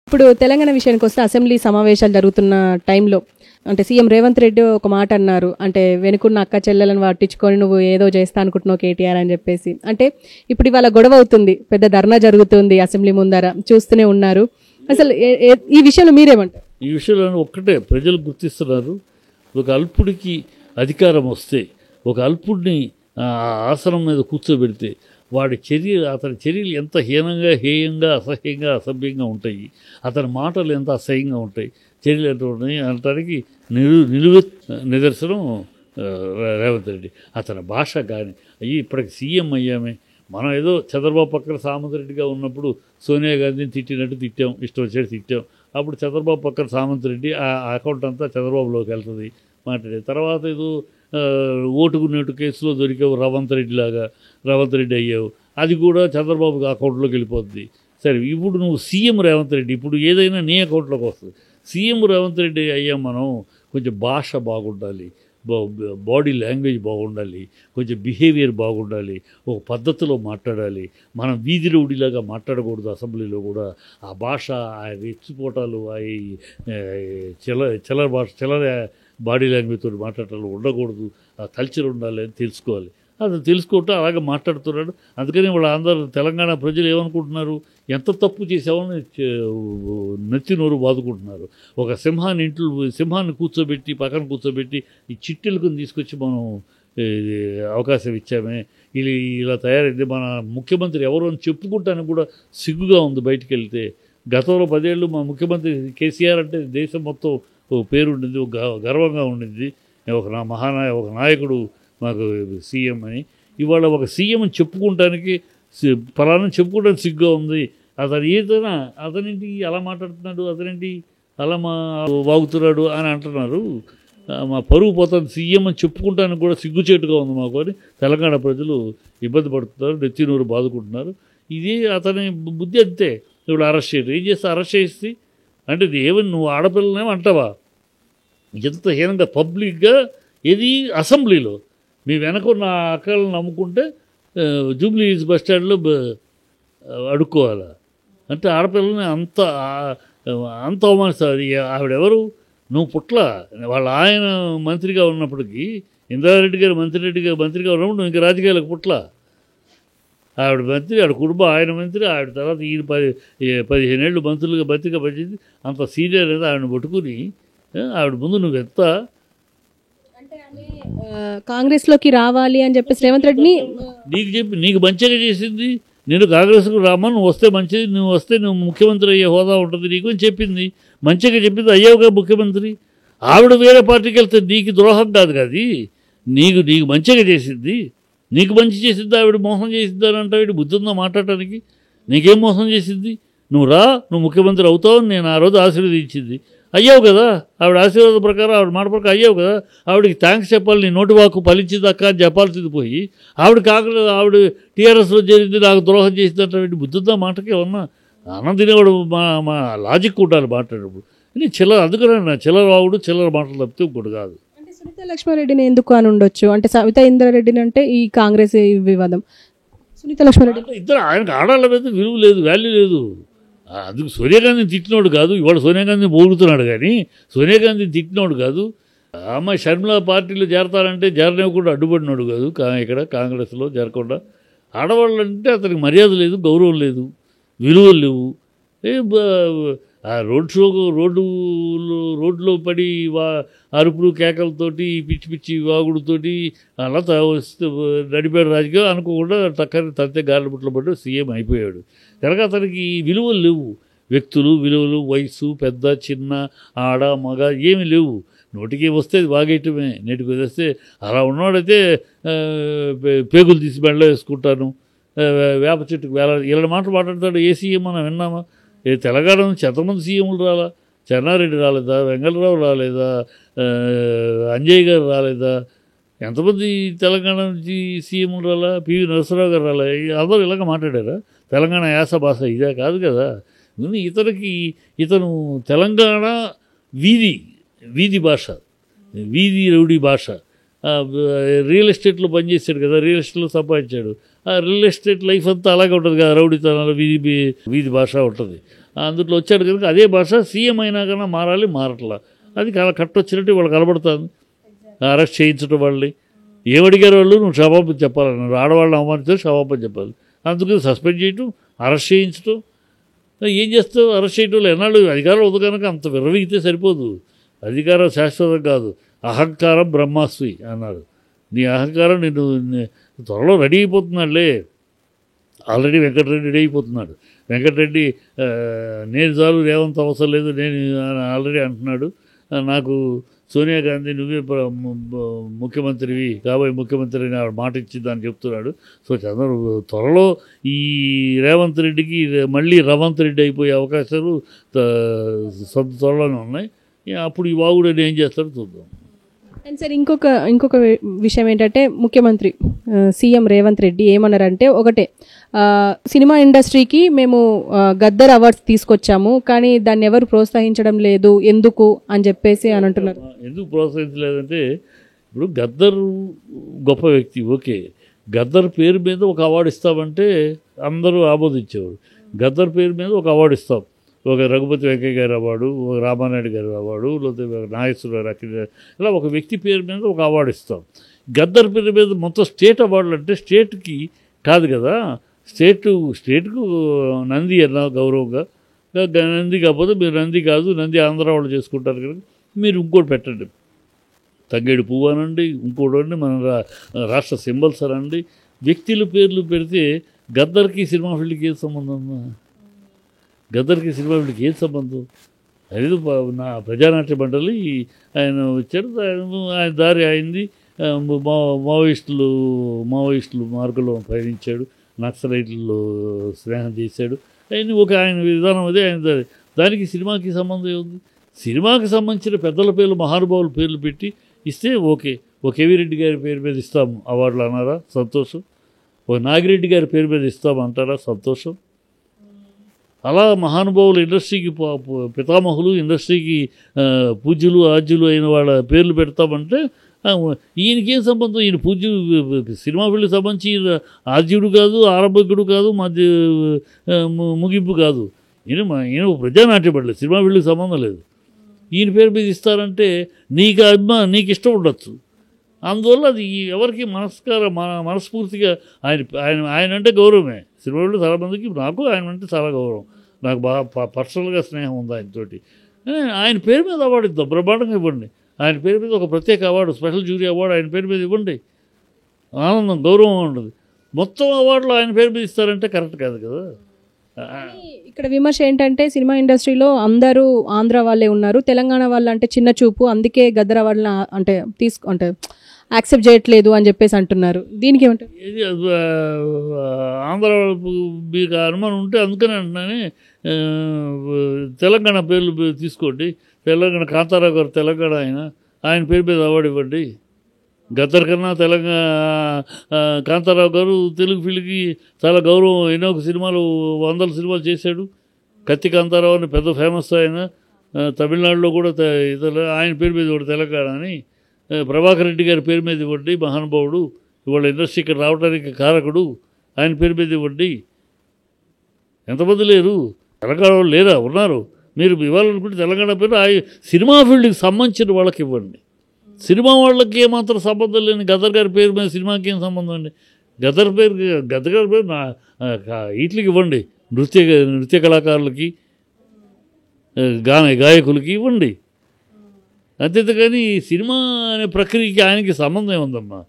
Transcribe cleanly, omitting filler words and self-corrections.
ఇప్పుడు తెలంగాణ విషయానికి వస్తే అసెంబ్లీ సమావేశాలు జరుగుతున్న టైంలో అంటే సీఎం రేవంత్ రెడ్డి ఒక మాట అన్నారు. అంటే వెనుకున్న అక్క చెల్లెలను పట్టించుకొని నువ్వు ఏదో చేస్తా అనుకుంటున్నావు కేటీఆర్ అని చెప్పేసి. అంటే ఇప్పుడు ఇవాళ గొడవ అవుతుంది, పెద్ద ధర్నా జరుగుతుంది అసెంబ్లీ ముందర, చూస్తూనే ఉన్నారు. అసలు ఈ విషయంలో మీరేమంటారు? ఈ విషయంలో ఒక్కటే ప్రజలు గుర్తిస్తున్నారు. ఒక అల్పుడికి అధికారం వస్తే, ఒక అల్పుడిని ఆసనం మీద కూర్చోబెడితే అతని చర్యలు ఎంత హేయంగా అసహ్యంగా అసభ్యంగా ఉంటాయి, అతని మాటలు ఎంత అసహ్యంగా ఉంటాయి, చర్యలు ఎంత ఉంటాయి అనటానికి నిదర్శనం రేవంత్ రెడ్డి. అతని భాష కానీ ఇప్పటికి సీఎం అయ్యామే, మనం ఏదో చంద్రబాబు పక్కన సామంత్ రెడ్డిగా ఉన్నప్పుడు సోనియా గాంధీని తిట్టినట్టు తిట్టాం, ఇష్టం వచ్చేది తిట్టాం. అప్పుడు చంద్రబాబు పక్కన సామంత్ రెడ్డి, ఆ అకౌంట్ అంతా చంద్రబాబులోకి వెళ్తుంది మాట్లాడే. తర్వాత ఏదో ఓటుకు నేటు కేసులో దొరికావు రేవంత్ రెడ్డి అయ్యావు, అది కూడా చంద్రబాబు అకౌంట్లోకి వెళ్ళిపోతుంది. సరే, ఇప్పుడు నువ్వు సీఎం రేవంత్ రెడ్డి, ఇప్పుడు ఏదైనా నీ అకౌంట్లోకి వస్తుంది. సీఎం రేవంత్ రెడ్డి అయ్యాం మనం, కొంచెం భాష బాగుండాలి, బాడీ లాంగ్వేజ్ బాగుండాలి, కొంచెం బిహేవియర్ బాగుండాలి, ఒక పద్ధతిలో మాట్లాడాలి. మనం వీధి రౌడీలాగా మాట్లాడకూడదు. అసెంబ్లీలో కూడా ఆ భాష, ఆ రెచ్చిపోటాలు, చిల్లర బాడీ లాంగ్వేజ్తో మాట్లాడాలి ఉండకూడదు. ఆ కల్చర్ ఉండాలి అని తెలుసుకోవాలి. అది తెలుసుకుంటూ అలాగే మాట్లాడుతున్నాడు. అందుకని వాళ్ళు అందరూ తెలంగాణ ప్రజలు ఏమనుకుంటున్నారు, ఎంత తప్పు చేసామని నెత్తి నోరు బాదుకుంటున్నారు. ఒక సింహాన్ని కూర్చోబెట్టి పక్కన కూర్చోబెట్టి ఈ చిట్టెలకు తీసుకొచ్చి మనం అవకాశం ఇచ్చామే, ఇలా తయారైంది. మన ముఖ్యమంత్రి ఎవరు అని చెప్పుకుంటానికి కూడా సిగ్గుగా ఉంది బయటికి వెళ్తే. గతంలో 10 ఏళ్ళు మా ముఖ్యమంత్రి కేసీఆర్ అంటే దేశం మొత్తం పేరు ఉండింది, గర్వంగా ఉండింది. ఒక నాయకుడు మాకు సీఎం అని. ఇవాళ ఒక సీఎం అని చెప్పుకుంటానికి ఫలానా చెప్పుకోవడానికి సిగ్గుగా ఉంది. అతనేంటి అలా మాట్లాడుతున్నాడు, అతనేంటి అలా వాగుతున్నాడు అని అంటున్నారు. మా పరువు పోతుంది, సీఎం అని చెప్పుకుంటానికి కూడా సిగ్గుచేటుగా ఉంది మాకు అని తెలంగాణ ప్రజలు ఇబ్బంది పడుతున్నారు, నెత్తి నూరు బాదుకుంటున్నారు. ఇది అతని బుద్ధి అంతే. ఇప్పుడు అరెస్ట్ చేయరు, ఏం చేస్తే అరెస్ట్ చేసి అంటే ఏమని నువ్వు ఆడపిల్లనేమో అంటావా? ఎంత హీనంగా పబ్లిక్గా ఇది అసెంబ్లీలో మీ వెనకున్న అక్కలను నమ్ముకుంటే జూబ్లీ హిల్స్ బస్ స్టాండ్లో అడుక్కోవాలా అంటే ఆడపిల్లని అంత అవమానిస్తుంది. ఆవిడెవరు? నువ్వు పుట్ల వాళ్ళ ఆయన మంత్రిగా ఉన్నప్పటికీ, ఇంద్రారెడ్డి గారు మంత్రిగా ఉన్నప్పుడు నువ్వు ఇంకా రాజకీయాలకు పుట్ల. ఆవిడ మంత్రి, ఆవిడ కుటుంబం, ఆయన మంత్రి, ఆవిడ తర్వాత ఈయన 15 ఏళ్ళు మంత్రిగా పనిచేసి అంత సీనియర్ అనేది ఆవిడని పట్టుకుని ఆవిడ ముందు నువ్వు ఎంత కాంగ్రెస్లోకి రావాలి అని చెప్పేసి రేవంత్ రెడ్డిని నీకు మంచిగా చేసింది. నేను కాంగ్రెస్కు రామా, నువ్వు వస్తే మంచిది, నువ్వు వస్తే నువ్వు ముఖ్యమంత్రి అయ్యే హోదా ఉంటుంది నీకు అని చెప్పింది. మంచిగా చెప్పింది, అయ్యావుగా ముఖ్యమంత్రి. ఆవిడ వేరే పార్టీకి వెళ్తే నీకు ద్రోహం కాదు కాదు, నీకు మంచిగా చేసింది. నీకు మంచి చేసింది ఆవిడ, మోసం చేసింది అని అంటే బుద్ధి ఉందా మాట్లాడటానికి? నీకేం మోసం చేసింది? నువ్వు ముఖ్యమంత్రి అవుతావని నేను ఆ రోజు ఆశీర్వదించింది. అయ్యావు కదా, ఆవిడ ఆశీర్వాద ప్రకారం, ఆవిడ మాట ప్రకారం అయ్యావు కదా. ఆవిడకి థ్యాంక్స్ చెప్పాలి, నీ నోటి వాకు ఫలించింది అక్క అని చెప్పాల్సింది పోయి ఆవిడ టీఆర్ఎస్లో చేరింది, నాకు ద్రోహం చేసింది అంటే బుద్ధిద్దా మాటకి ఏమన్నా అన్నం తినేవాడు మా లాజిక్ ఉండాలి మాట్లాడేటప్పుడు. ఇది అందుకనే చిల్లర మాటలు తప్పితే ఇంకోటి కాదు. సునీత లక్ష్మారెడ్డిని ఎందుకు అని ఉండొచ్చు అంటే సవితా ఇంద్రారెడ్డిని అంటే ఈ కాంగ్రెస్ వివాదం, సునీత లక్ష్మారెడ్డి ఇద్దరు ఆయనకు ఆడాళ్ళ మీద విలువ లేదు, వాల్యూ లేదు. అందుకు సోనియా గాంధీని తిట్టినోడు కాదు, ఇవాళ సోనియా గాంధీని పోగుతున్నాడు కానీ సోనియా గాంధీని తిట్టినోడు కాదు. అమ్మాయి షర్మిల పార్టీలో చేరతారంటే చేరనివ్వకుండా అడ్డుపడినాడు కాదు. ఇక్కడ కాంగ్రెస్లో చేరకుండా ఆడవాళ్ళు అంటే అతనికి మర్యాద లేదు, గౌరవం లేదు, విలువలు లేవు. రోడ్లో పడి అరుపులు కేకలతోటి పిచ్చి వాగుడుతోటి అలా నడిపాడు రాజకీయం అనుకోకుండా తంతే గాలి బుట్టలు పడ్డ సీఎం అయిపోయాడు. కనుక అతనికి విలువలు లేవు, వ్యక్తులు విలువలు, వయసు, పెద్ద చిన్న ఆడ మగ ఏమీ లేవు. నోటికి వస్తే వాగేయటమే. నేటికి వస్తే అలా ఉన్నవాడైతే పేగులు తీసి బెండలో వేసుకుంటాను, వేప చెట్టుకు ఇలాంటి మాటలు మాట్లాడతాడు. ఏ సీఎం మనం విన్నామా? తెలంగాణ నుంచి ఎంతమంది సీఎంలు రాలా? చెన్నారెడ్డి రాలేదా? వెంగళరావు రాలేదా? అంజయ్ గారు రాలేదా? ఎంతమంది తెలంగాణ నుంచి సీఎంలు రాలా? పివి నరసరావు గారు రాలే? అందరూ ఇలాగ మాట్లాడారా? తెలంగాణ యాస భాష ఇదే కాదు కదా. ఇతను తెలంగాణ వీధి భాష, వీధి రౌడీ భాష రియల్ ఎస్టేట్లో పనిచేశాడు కదా, రియల్ ఎస్టేట్లో సంపాదించాడు. ఆ రియల్ ఎస్టేట్ లైఫ్ అంతా అలాగే ఉంటుంది కదా, రౌడీతనాలు, వీధి భాష ఉంటుంది. అందులో వచ్చాడు కనుక అదే భాష సీఎం అయినా కన్నా మారట్లా. అది కట్టొచ్చినట్టు వాళ్ళు కనబడుతుంది. అరెస్ట్ చేయించడం వాళ్ళని ఏమడిగారు వాళ్ళు, నువ్వు క్షమాపణ చెప్పాలన్నారు. ఆడవాళ్ళని అవమానించారు, క్షమాపణ చెప్పాలి. అందుకని సస్పెండ్ చేయటం, అరెస్ట్ చేయించడం. ఏం చేస్తావు? అరెస్ట్ చేయటం వల్ల ఎన్నాళ్ళు అధికారం ఉంది కనుక అంత విర్రవీగితే సరిపోదు. అధికారం శాశ్వతం కాదు, అహంకారం బ్రహ్మాస్మి అన్నారు. నీ అహంకారం నిన్ను త్వరలో రెడీ అయిపోతున్నాడులే. ఆల్రెడీ వెంకటరెడ్డి రెడీ అయిపోతున్నాడు. వెంకటరెడ్డి నేను చాలు, రేవంత్ అవసరం లేదు, నేను ఆల్రెడీ అంటున్నాడు. నాకు సోనియా గాంధీ నువ్వే ముఖ్యమంత్రివి, కాబోయే ముఖ్యమంత్రి అని మాట ఇచ్చిందని చెప్తున్నాడు. సో త్వరలో ఈ రేవంత్ రెడ్డికి మళ్ళీ రవంత్ రెడ్డి అయిపోయే అవకాశాలు త్వరలోనే ఉన్నాయి. అప్పుడు ఈ వాగుడు ఏం చేస్తాడో చూద్దాం. అండ్ సార్ ఇంకొక విషయం ఏంటంటే, ముఖ్యమంత్రి సీఎం రేవంత్ రెడ్డి ఏమన్నారంటే, ఒకటే సినిమా ఇండస్ట్రీకి మేము గద్దర్ అవార్డ్స్ తీసుకొచ్చాము, కానీ దాన్ని ఎవరు ప్రోత్సహించడం లేదు, ఎందుకు అని చెప్పేసి అని అంటున్నారు. ఎందుకు ప్రోత్సహించలేదంటే, ఇప్పుడు గద్దర్ గొప్ప వ్యక్తి, ఓకే. గద్దర్ పేరు మీద ఒక అవార్డు ఇస్తామంటే అందరూ ఆమోదించేవారు. గద్దర్ పేరు మీద ఒక అవార్డు ఇస్తాం, ఒక రఘుపతి వెంకయ్య గారి అవార్డు, ఒక రామానాయుడు గారి అవార్డు, లేకపోతే నాగేశ్వరరావు అఖిల, ఇలా ఒక వ్యక్తి పేరు మీద ఒక అవార్డు ఇస్తాం. గద్దర్ పేరు మీద మొత్తం స్టేట్ అవార్డులు అంటే స్టేట్కి కాదు కదా, స్టేట్కు నంది అన్న గౌరవంగా. నంది కాకపోతే మీరు నంది కాదు, నంది ఆంధ్ర వాళ్ళు చేసుకుంటారు కనుక మీరు ఇంకోటి పెట్టండి, తంగేడు పువ్వు అనండి, ఇంకోటి అండి, మన రాష్ట్ర సింబల్స్ అనండి. వ్యక్తుల పేర్లు పెడితే గద్దర్కి సినిమా ఫీల్డ్కి ఏం సంబంధం? గద్దర్కి సినిమా ఫీల్డ్కి ఏం సంబంధం? అనేది నా ప్రజానాట్య మండలి ఆయన వచ్చాడు, ఆయన దారి అయింది. మావోయిస్టులు మార్గంలో పయనించాడు, నక్సలైట్లు స్నేహం చేశాడు. ఆయన విధానం అదే, ఆయన దానికి సినిమాకి సంబంధం ఏముంది? సినిమాకి సంబంధించిన పెద్దల పేర్లు, మహానుభావుల పేర్లు పెట్టి ఇస్తే ఓకే. ఒక కేవీరెడ్డి గారి పేరు మీద ఇస్తాము అవార్డులు అన్నారా, సంతోషం. ఒక నాగిరెడ్డి గారి పేరు మీద ఇస్తాము అంటారా, సంతోషం. అలా మహానుభావులు, ఇండస్ట్రీకి పితామహులు, ఇండస్ట్రీకి పూజ్యులు ఆజ్యులు అయిన వాళ్ళ పేర్లు పెడతామంటే ఈయనకేం సంబంధం? ఈయన సినిమా ఫీల్డ్కి సంబంధించి ఆద్యుడు కాదు, ఆరంభకుడు కాదు, మధ్య ముగింపు కాదు. ఈయన ప్రజానాట్య పడలేదు, సినిమా ఫీల్డ్కి సంబంధం లేదు. ఈయన పేరు మీద ఇస్తారంటే నీకు ఇష్టం ఉండొచ్చు. అందువల్ల అది ఎవరికి మనస్ఫూర్తిగా ఆయన అంటే గౌరవమే. సినిమా ఫీల్డ్ చాలామందికి, నాకు ఆయన అంటే చాలా గౌరవం, నాకు బాగా పర్సనల్గా స్నేహం ఉంది ఆయనతోటి. ఆయన పేరు మీద అవార్డు ఇద్దాం, బ్రహ్మాండంగా ఇవ్వండి. ఆయన పేరు మీద ఒక ప్రత్యేక అవార్డు, స్పెషల్ జ్యూరీ అవార్డు ఆయన పేరు మీద ఇవ్వండి, ఆనందం, గౌరవం ఉండదు. మొత్తం అవార్డులు ఆయన పేరు మీద ఇస్తారంటే కరెక్ట్ కాదు కదా. ఇక్కడ విమర్శ ఏంటంటే, సినిమా ఇండస్ట్రీలో అందరూ ఆంధ్ర వాళ్ళే ఉన్నారు, తెలంగాణ వాళ్ళు అంటే చిన్న చూపు, అందుకే గద్దర్ అవార్డులను అంటే యాక్సెప్ట్ చేయట్లేదు అని చెప్పేసి అంటున్నారు. దీనికి ఏమంటారు? ఇది ఆంధ్ర మీకు అనుమానం ఉంటే అందుకనే అంటున్నానే, తెలంగాణ పేర్లు తీసుకోండి. తెలంగాణ కాంతారావు గారు తెలంగాణ, ఆయన పేరు మీద అవార్డు ఇవ్వండి. గద్దర్ కన్నా కాంతారావు గారు తెలుగు ఫీల్డ్కి చాలా గౌరవం. ఎన్నో సినిమాలు, 100 సినిమాలు చేశాడు. కత్తి కాంతారావు అని పెద్ద ఫేమస్ ఆయన, తమిళనాడులో కూడా ఆయన పేరు మీద ఇవ్వండి తెలంగాణ అని. ప్రభాకర్ రెడ్డి గారి పేరు మీద ఇవ్వండి, మహానుభావుడు, ఇవాళ ఇండస్ట్రీకి రావడానికి కారకుడు, ఆయన పేరు మీద ఇవ్వండి. ఎంతమంది లేరు? తెలంగాణ వాళ్ళు లేరా? ఉన్నారు. మీరు ఇవ్వాలనుకుంటే తెలంగాణ పేరు సినిమా ఫీల్డ్కి సంబంధించిన వాళ్ళకి ఇవ్వండి. సినిమా వాళ్ళకి ఏమాత్రం సంబంధం లేని గద్దర్ గారి పేరు మీద సినిమాకి ఏం సంబంధం అండి? గద్దర్ గారి పేరు వీటికి ఇవ్వండి, నృత్య కళాకారులకి, గాయకులకి ఇవ్వండి. అంతేకాని సినిమా అనే ప్రక్రియకి ఆయనకి సంబంధం ఉందమ్మా.